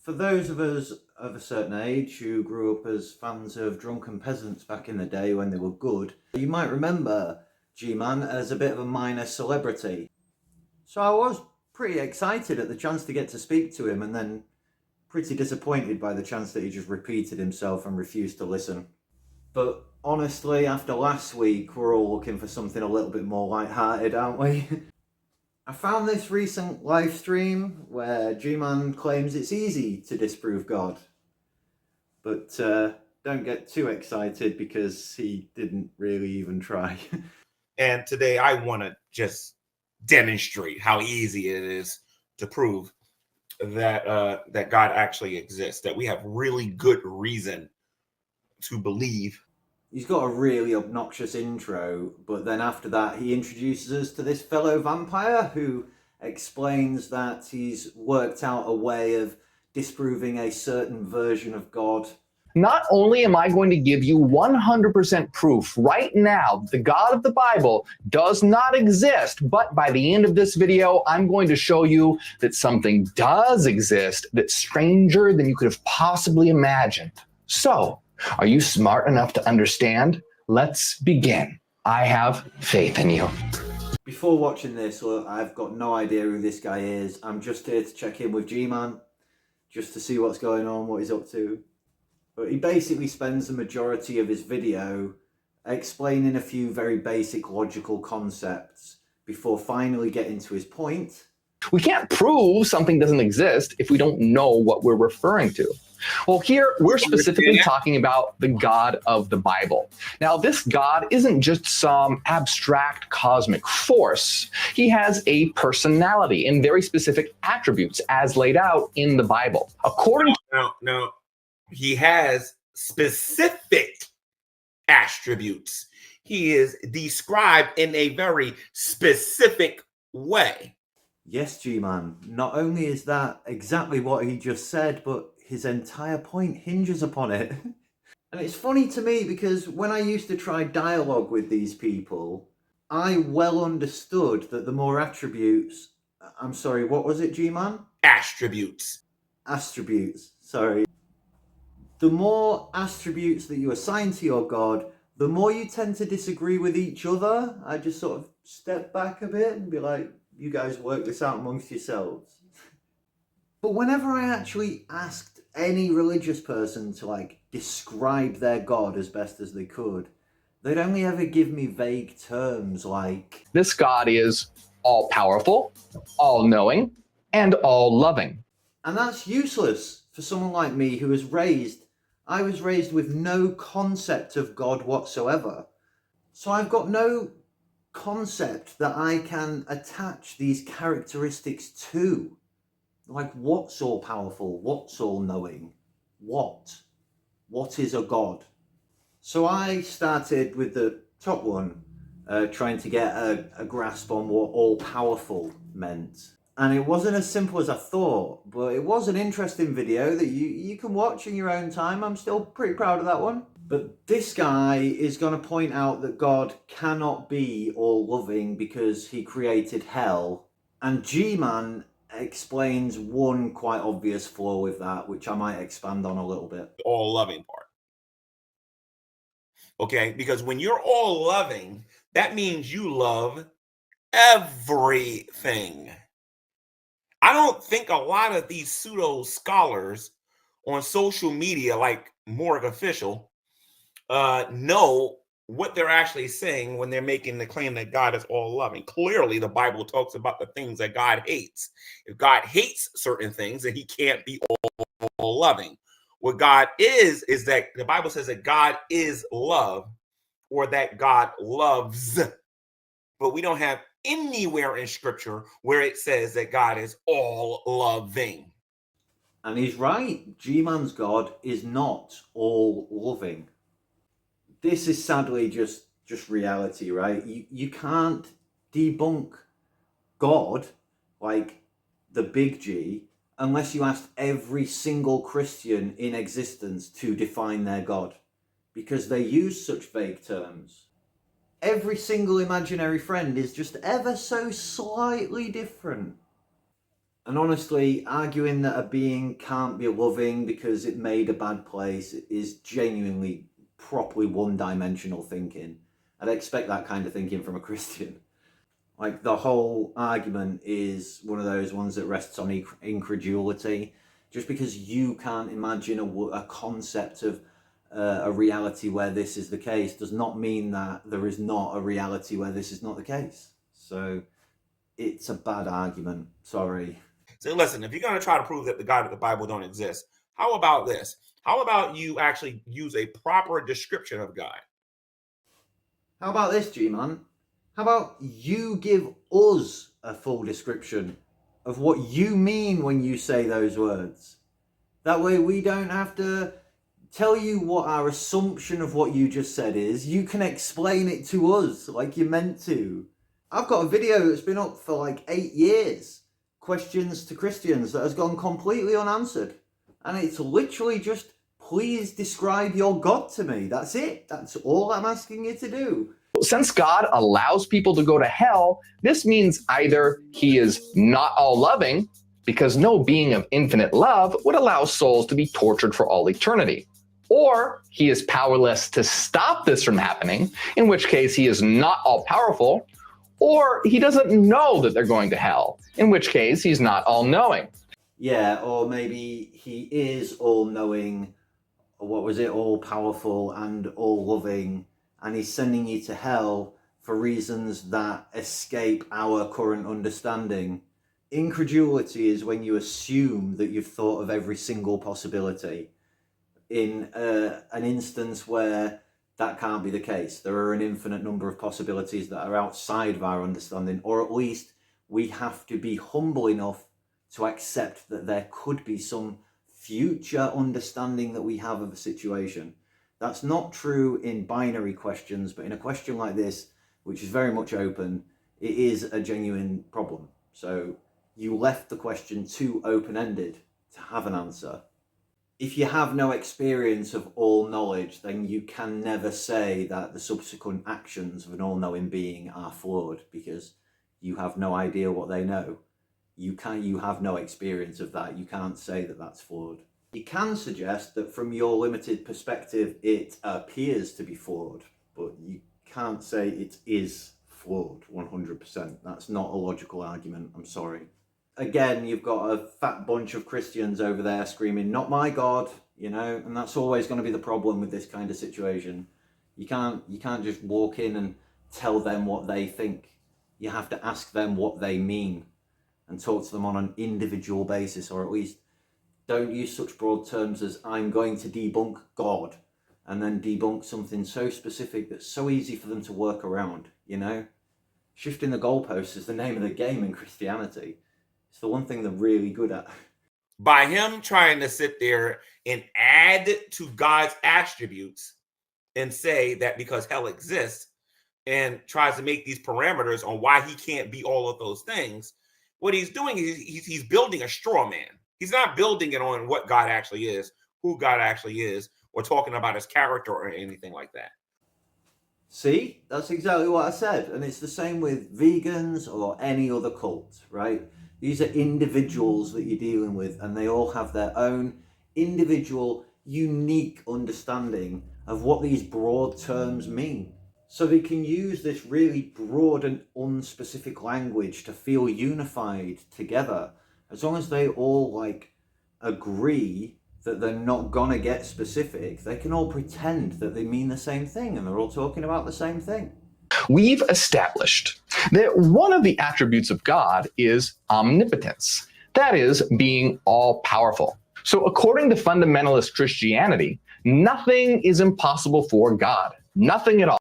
For those of us of a certain age who grew up as fans of drunken peasants back in the day when they were good, you might remember G-Man as a bit of a minor celebrity. So I was pretty excited at the chance to get to speak to him, and then pretty disappointed by the chance that he just repeated himself and refused to listen. But honestly, after last week, we're all looking for something a little bit more light-hearted, aren't we? I found this recent live stream where G-Man claims it's easy to disprove God. But don't get too excited because he didn't really even try. And today I want to just demonstrate how easy it is to prove that that God actually exists, that we have really good reason to believe. He's got a really obnoxious intro, but then after that he introduces us to this fellow vampire who explains that he's worked out a way of disproving a certain version of God. Not only am I going to give you 100% proof right now that the God of the Bible does not exist, but by the end of this video, I'm going to show you that something does exist that's stranger than you could have possibly imagined. So, are you smart enough to understand? Let's begin. I have faith in you. Before watching this, look, I've got no idea who this guy is. I'm just here to check in with G-Man, just to see what's going on, what he's up to. But he basically spends the majority of his video explaining a few very basic logical concepts before finally getting to his point. We can't prove something doesn't exist if we don't know what we're referring to. Well, here we're specifically talking about the God of the Bible. Now, this God isn't just some abstract cosmic force. He has a personality and very specific attributes as laid out in the Bible. According to No, he has specific attributes. He is described in a very specific way. Yes, G-Man, not only is that exactly what he just said, but his entire point hinges upon it. And it's funny to me because when I used to try dialogue with these people, I well understood that the more attributes... I'm sorry, what was it, G-Man? Attributes. Attributes, sorry. The more attributes that you assign to your God, the more you tend to disagree with each other. I just sort of step back a bit and be like, you guys work this out amongst yourselves. But whenever I actually asked any religious person to describe their God as best as they could, they'd only ever give me vague terms like... this God is all-powerful, all-knowing, and all-loving. And that's useless for someone like me who I was raised with no concept of God whatsoever. So I've got no concept that I can attach these characteristics to. Like, what's all powerful? What's all knowing? What is a God? So I started with the top one, trying to get a grasp on what all powerful meant. And it wasn't as simple as I thought, but it was an interesting video that you can watch in your own time. I'm still pretty proud of that one. But this guy is going to point out that God cannot be all-loving because he created hell. And G-Man explains one quite obvious flaw with that, which I might expand on a little bit. All-loving part. Okay, because when you're all-loving, that means you love everything. I don't think a lot of these pseudo scholars on social media, like Morgue Official, know what they're actually saying when they're making the claim that God is all loving. Clearly, the Bible talks about the things that God hates. If God hates certain things, then he can't be all loving. What God is that the Bible says that God is love, or that God loves. But we don't have anywhere in scripture where it says that God is all loving. And he's right. G-Man's God is not all loving. This is sadly just reality, right? You can't debunk God, like the big G, unless you asked every single Christian in existence to define their God, because they use such vague terms. Every single imaginary friend is just ever so slightly different. And honestly, arguing that a being can't be loving because it made a bad place is genuinely properly one-dimensional thinking. I'd expect that kind of thinking from a Christian. Like, the whole argument is one of those ones that rests on incredulity. Just because you can't imagine a concept of a reality where this is the case does not mean that there is not a reality where this is not the case. So it's a bad argument. Sorry. So listen, if you're going to try to prove that the God of the Bible don't exist, how about this? How about you actually use a proper description of God? How about this, Gman? How about you give us a full description of what you mean when you say those words? That way we don't have to tell you what our assumption of what you just said is. You can explain it to us like you're meant to. I've got a video that's been up for like 8 years. Questions to Christians that has gone completely unanswered. And it's literally just, please describe your God to me. That's it. That's all I'm asking you to do. Since God allows people to go to hell, this means either he is not all loving, because no being of infinite love would allow souls to be tortured for all eternity, or he is powerless to stop this from happening, in which case he is not all powerful, or he doesn't know that they're going to hell, in which case he's not all knowing. Yeah, or maybe he is all knowing, what was it, all powerful and all loving, and he's sending you to hell for reasons that escape our current understanding. Incredulity is when you assume that you've thought of every single possibility in an instance where that can't be the case. There are an infinite number of possibilities that are outside of our understanding, or at least we have to be humble enough to accept that there could be some future understanding that we have of a situation. That's not true in binary questions, but in a question like this, which is very much open, it is a genuine problem. So you left the question too open-ended to have an answer. If you have no experience of all knowledge, then you can never say that the subsequent actions of an all-knowing being are flawed, because you have no idea what they know. You have no experience of that. You can't say that that's flawed. You can suggest that from your limited perspective, it appears to be flawed, but you can't say it is flawed 100%. That's not a logical argument. I'm sorry. Again, you've got a fat bunch of Christians over there screaming, not my God, you know, and that's always going to be the problem with this kind of situation. You can't just walk in and tell them what they think. You have to ask them what they mean and talk to them on an individual basis, or at least don't use such broad terms as I'm going to debunk God, and then debunk something so specific that's so easy for them to work around, you know? Shifting the goalposts is the name of the game in Christianity. It's the one thing they're really good at. By him trying to sit there and add to God's attributes and say that because hell exists, and tries to make these parameters on why he can't be all of those things, what he's doing is he's building a straw man. He's not building it on what God actually is, who God actually is, or talking about his character or anything like that. See, that's exactly what I said. And it's the same with vegans or any other cult, right? These are individuals that you're dealing with, and they all have their own individual, unique understanding of what these broad terms mean. So they can use this really broad and unspecific language to feel unified together, as long as they all agree that they're not gonna get specific. They can all pretend that they mean the same thing and they're all talking about the same thing. We've established that one of the attributes of God is omnipotence, that is, being all powerful. So according to fundamentalist Christianity, nothing is impossible for God, nothing at all.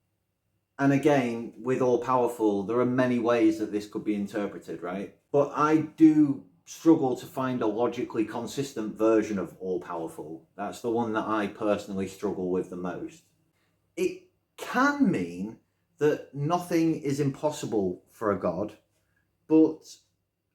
And again, with all powerful, there are many ways that this could be interpreted, right? But I do struggle to find a logically consistent version of all powerful. That's the one that I personally struggle with the most. It can mean that nothing is impossible for a God, but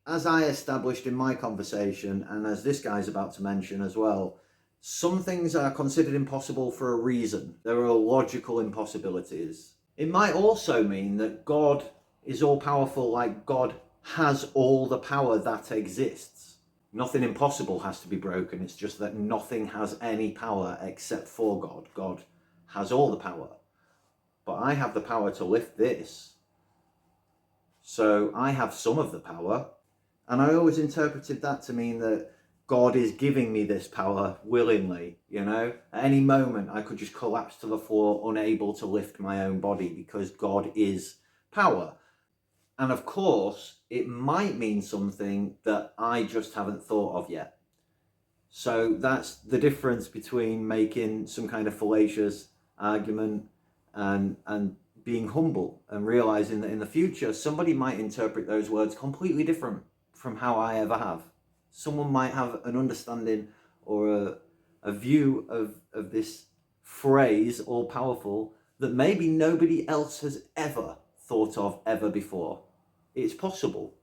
as I established in my conversation, and as this guy's about to mention as well, some things are considered impossible for a reason. There are logical impossibilities. It might also mean that God is all powerful like God has all the power that exists. Nothing impossible has to be broken. It's just that nothing has any power except for God. God has all the power. But I have the power to lift this. So I have some of the power. And I always interpreted that to mean that God is giving me this power willingly, you know? At any moment, I could just collapse to the floor, unable to lift my own body, because God is power. And of course, it might mean something that I just haven't thought of yet. So that's the difference between making some kind of fallacious argument and being humble and realizing that in the future, somebody might interpret those words completely different from how I ever have. Someone might have an understanding or a view of this phrase, all powerful, that maybe nobody else has ever thought of ever before. It's possible.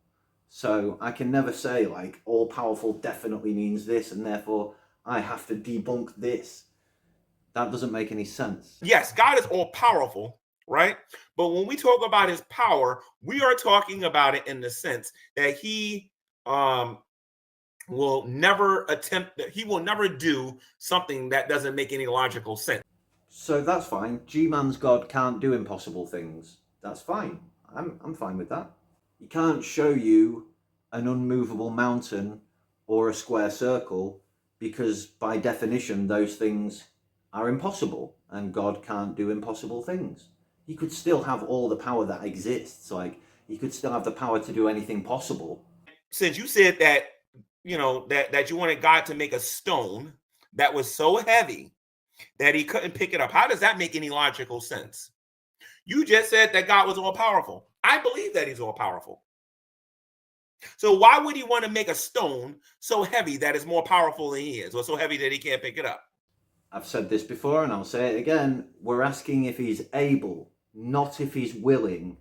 So I can never say like all powerful definitely means this and therefore I have to debunk this. That doesn't make any sense. Yes, God is all powerful, right? But when we talk about his power, we are talking about it in the sense that he will never do something that doesn't make any logical sense. So that's fine. Gman's God can't do impossible things. That's fine. I'm fine with that. He can't show you an unmovable mountain or a square circle because by definition those things are impossible and God can't do impossible things. He could still have all the power that exists. Like he could still have the power to do anything possible. Since you said that, you know, that you wanted God to make a stone that was so heavy that he couldn't pick it up, how does that make any logical sense? You just said that God was all powerful. I believe that he's all powerful. So why would he want to make a stone so heavy that is more powerful than he is, or so heavy that he can't pick it up? I've said this before and I'll say it again. We're asking if he's able, not if he's willing.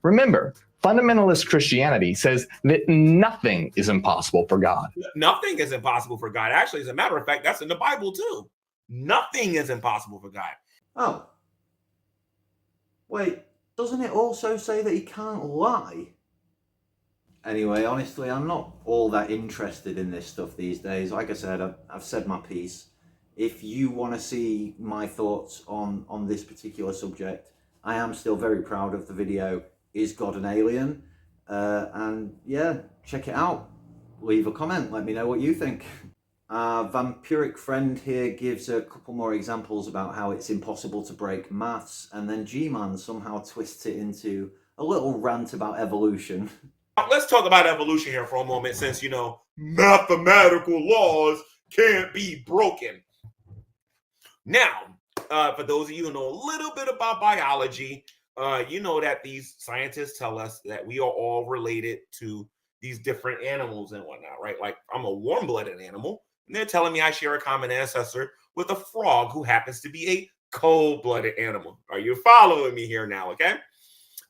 Remember, fundamentalist Christianity says that nothing is impossible for God. Nothing is impossible for God. Actually, as a matter of fact, that's in the Bible too. Nothing is impossible for God. Oh. Wait, doesn't it also say that he can't lie? Anyway, honestly, I'm not all that interested in this stuff these days. Like I said, I've said my piece. If you want to see my thoughts on this particular subject, I am still very proud of the video, Is God an Alien? And yeah, check it out. Leave a comment, let me know what you think. Our vampiric friend here gives a couple more examples about how it's impossible to break maths, and then Gman somehow twists it into a little rant about evolution. Let's talk about evolution here for a moment, since, you know, mathematical laws can't be broken. Now, for those of you who know a little bit about biology, you know that these scientists tell us that we are all related to these different animals and whatnot, right? Like I'm a warm-blooded animal, and they're telling me I share a common ancestor with a frog who happens to be a cold-blooded animal. Are you following me here now, okay?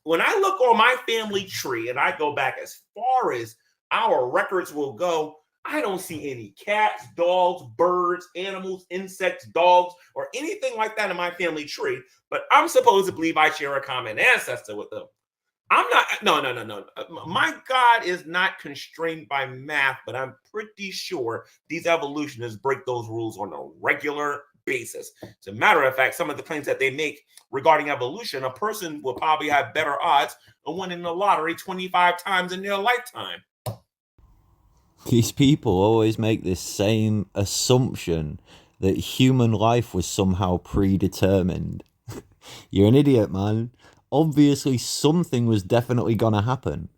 When I look on my family tree and I go back as far as our records will go, I don't see any cats, dogs, birds, animals, insects, dogs, or anything like that in my family tree. But I'm supposed to believe I share a common ancestor with them. I'm not, no. My God is not constrained by math, but I'm pretty sure these evolutionists break those rules on a regular basis. As a matter of fact, some of the claims that they make regarding evolution, a person will probably have better odds of winning the lottery 25 times in their lifetime. These people always make this same assumption that human life was somehow predetermined. You're an idiot, man. Obviously, something was definitely gonna happen.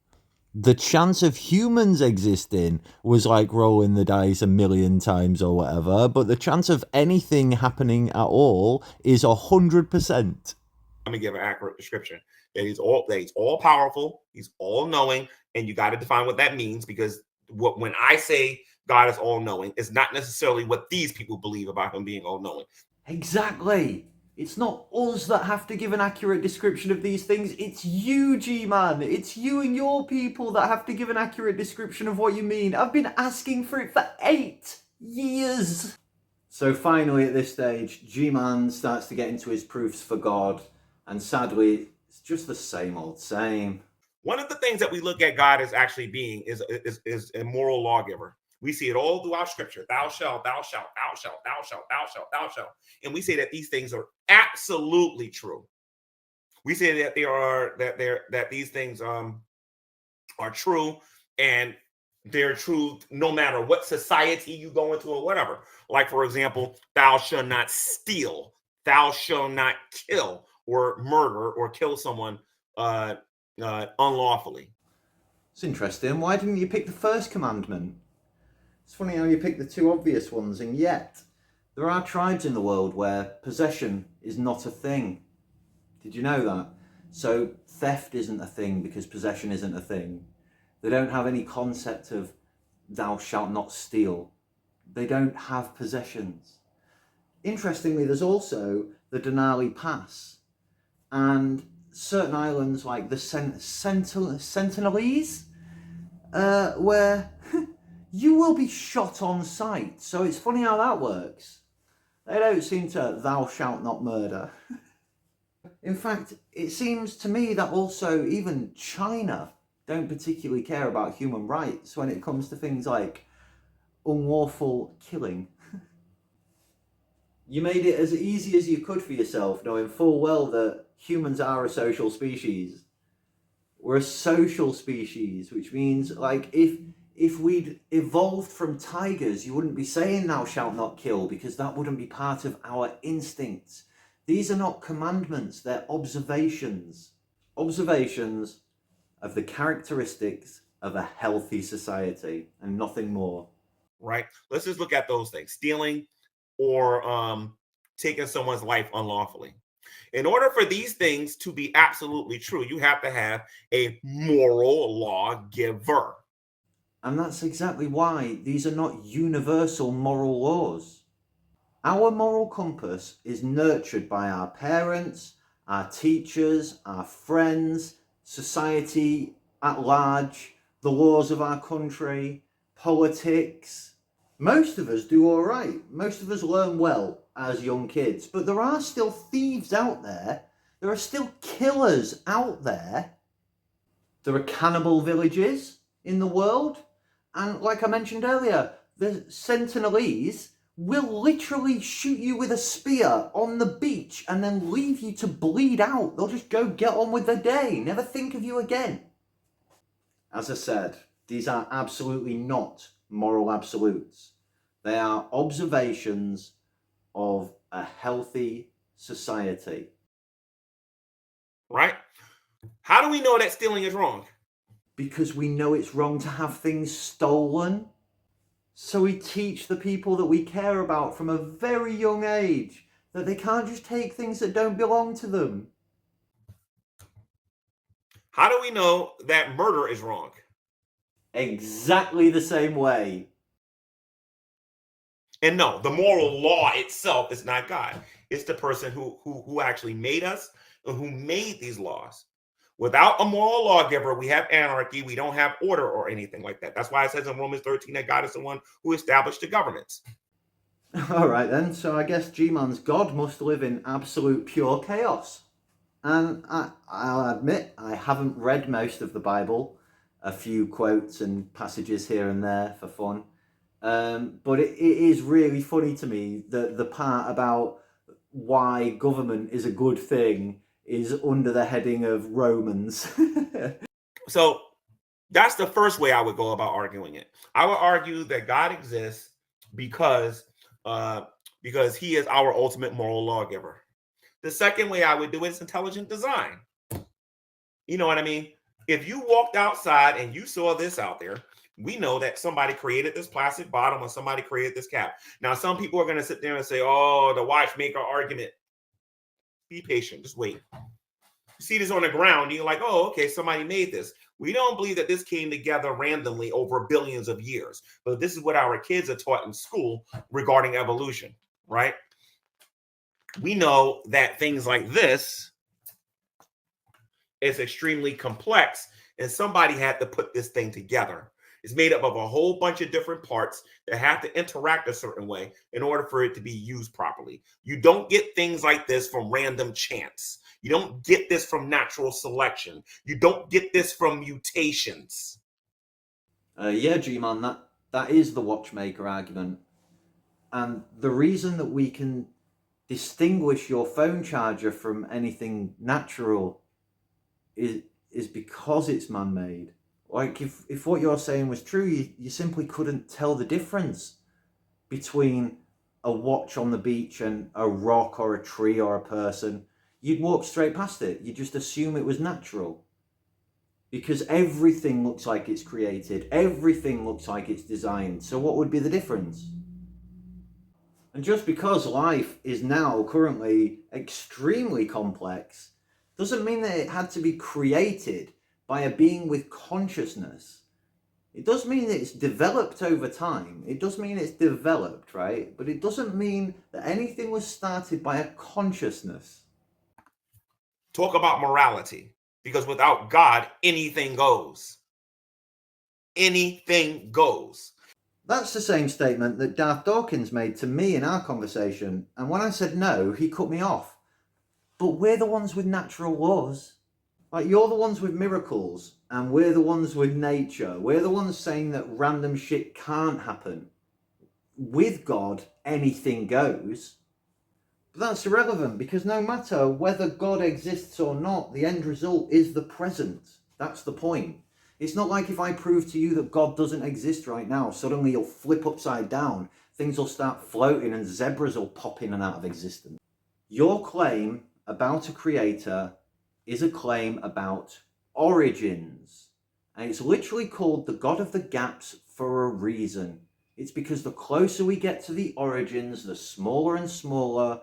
The chance of humans existing was like rolling the dice 1,000,000 times or whatever, but the chance of anything happening at all is 100%. Let me give an accurate description. That he's all powerful, he's all knowing, and you got to define what that means, because when I say God is all knowing, it's not necessarily what these people believe about him being all knowing. Exactly. It's not us that have to give an accurate description of these things. It's you, G-Man. It's you and your people that have to give an accurate description of what you mean. I've been asking for it for 8 years. So finally at this stage, G-Man starts to get into his proofs for God. And sadly, it's just the same old same. One of the things that we look at God as actually being is a moral lawgiver. We see it all throughout Scripture. Thou shalt, thou shalt, thou shalt, thou shalt, thou shalt, thou shalt. And we say that these things are absolutely true. We say that that these things are true, and they're true no matter what society you go into or whatever. Like, for example, thou shalt not steal, thou shalt not kill or murder or kill someone unlawfully. It's interesting. Why didn't you pick the first commandment? It's funny how you pick the two obvious ones, and yet there are tribes in the world where possession is not a thing. Did you know that? So theft isn't a thing because possession isn't a thing. They don't have any concept of thou shalt not steal. They don't have possessions. Interestingly, there's also the Denali Pass and certain islands like the Sentinelese, where you will be shot on sight. So it's funny how that works. They don't seem to thou shalt not murder. In fact, it seems to me that also even China don't particularly care about human rights when it comes to things like unlawful killing. You made it as easy as you could for yourself, knowing full well that humans are a social species. We're a social species, which means, like, if we'd evolved from tigers, you wouldn't be saying thou shalt not kill, because that wouldn't be part of our instincts. These are not commandments, they're observations. Observations of the characteristics of a healthy society and nothing more. Right? Let's just look at those things. Stealing or taking someone's life unlawfully. In order for these things to be absolutely true, you have to have a moral lawgiver. And that's exactly why these are not universal moral laws. Our moral compass is nurtured by our parents, our teachers, our friends, society at large, the laws of our country, politics. Most of us do all right. Most of us learn well as young kids, but there are still thieves out there. There are still killers out there. There are cannibal villages in the world. And like I mentioned earlier, the Sentinelese will literally shoot you with a spear on the beach and then leave you to bleed out. They'll just go get on with their day, never think of you again. As I said, these are absolutely not moral absolutes. They are observations of a healthy society. Right? How do we know that stealing is wrong? Because we know it's wrong to have things stolen. So we teach the people that we care about from a very young age that they can't just take things that don't belong to them. How do we know that murder is wrong? Exactly the same way. And no, the moral law itself is not God. It's the person who actually made us and who made these laws. Without a moral lawgiver, we have anarchy. We don't have order or anything like that. That's why it says in Romans 13 that God is the one who established the governance. All right then, so I guess Gman's God must live in absolute pure chaos. And I'll admit, I haven't read most of the Bible. A few quotes and passages here and there for fun. But it is really funny to me that the part about why government is a good thing is under the heading of Romans. So that's the first way I would go about arguing it. I would argue that God exists because he is our ultimate moral lawgiver. The second way I would do it is intelligent design. You know what I mean? If you walked outside and you saw this out there, we know that somebody created this plastic bottle and somebody created this cap. Now, some people are going to sit there and say, oh, the watchmaker argument. Be patient. Just wait. You see this on the ground, you're like, oh, okay, somebody made this. We don't believe that this came together randomly over billions of years. But this is what our kids are taught in school regarding evolution, right? We know that things like this is extremely complex, and somebody had to put this thing together. It's made up of a whole bunch of different parts that have to interact a certain way in order for it to be used properly. You don't get things like this from random chance. You don't get this from natural selection. You don't get this from mutations. Yeah, Gman, that is the watchmaker argument. And the reason that we can distinguish your phone charger from anything natural is because it's man-made. Like, if what you're saying was true, you simply couldn't tell the difference between a watch on the beach and a rock or a tree or a person. You'd walk straight past it. You'd just assume it was natural. Because everything looks like it's created. Everything looks like it's designed. So what would be the difference? And just because life is now currently extremely complex doesn't mean that it had to be created by a being with consciousness. It does mean that it's developed over time. It does mean it's developed, right? But it doesn't mean that anything was started by a consciousness. Talk about morality, because without God, anything goes. Anything goes. That's the same statement that Darth Dawkins made to me in our conversation. And when I said no, he cut me off. But we're the ones with natural laws. Like, you're the ones with miracles, and we're the ones with nature. We're the ones saying that random shit can't happen. With God, anything goes. But that's irrelevant, because no matter whether God exists or not, the end result is the present. That's the point. It's not like if I prove to you that God doesn't exist right now, suddenly you'll flip upside down, things will start floating, and zebras will pop in and out of existence. Your claim about a creator is a claim about origins. And it's literally called the God of the Gaps for a reason. It's because the closer we get to the origins, the smaller and smaller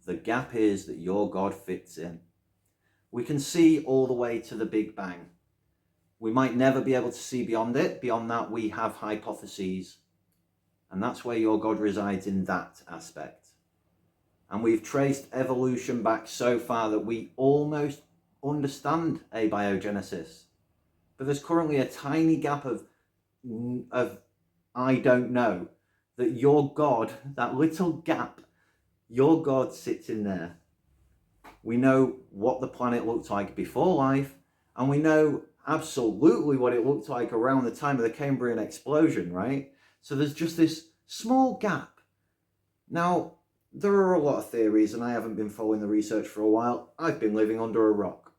the gap is that your God fits in. We can see all the way to the Big Bang. We might never be able to see beyond it. Beyond that, we have hypotheses. And that's where your God resides, in that aspect. And we've traced evolution back so far that we almost understand abiogenesis. But there's currently a tiny gap of I don't know, that your God, that little gap, your God sits in there. We know what the planet looked like before life, and we know absolutely what it looked like around the time of the Cambrian explosion, right? So there's just this small gap. Now, there are a lot of theories, and I haven't been following the research for a while. I've been living under a rock.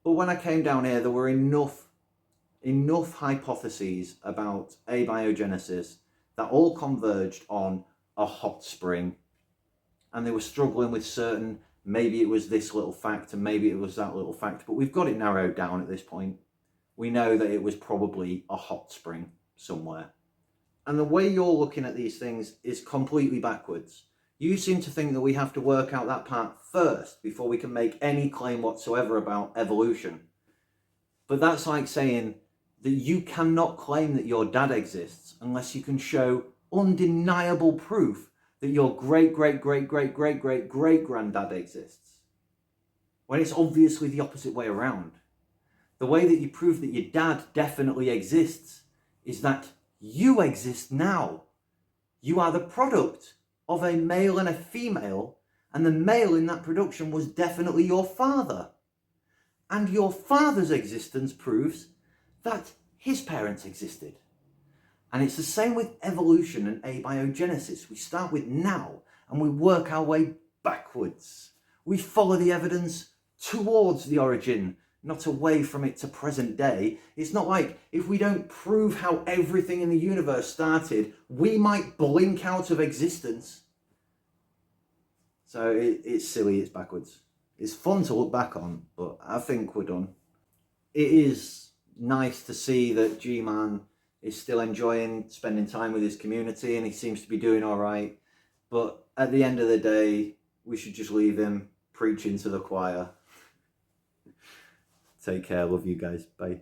But when I came down here, there were enough hypotheses about abiogenesis that all converged on a hot spring. And they were struggling with certain, maybe it was this little fact and maybe it was that little fact, but we've got it narrowed down at this point. We know that it was probably a hot spring somewhere. And the way you're looking at these things is completely backwards. You seem to think that we have to work out that part first before we can make any claim whatsoever about evolution. But that's like saying that you cannot claim that your dad exists unless you can show undeniable proof that your great-great-great-great-great-great-great-granddad exists, when it's obviously the opposite way around. The way that you prove that your dad definitely exists is that you exist now. You are the product of a male and a female, and the male in that production was definitely your father. And your father's existence proves that his parents existed. And it's the same with evolution and abiogenesis. We start with now and we work our way backwards. We follow the evidence towards the origin, not away from it to present day. It's not like if we don't prove how everything in the universe started, we might blink out of existence. So it's silly, it's backwards. It's fun to look back on, but I think we're done. It is nice to see that Gman is still enjoying spending time with his community, and he seems to be doing all right. But at the end of the day, we should just leave him preaching to the choir. Take care. Love you guys. Bye.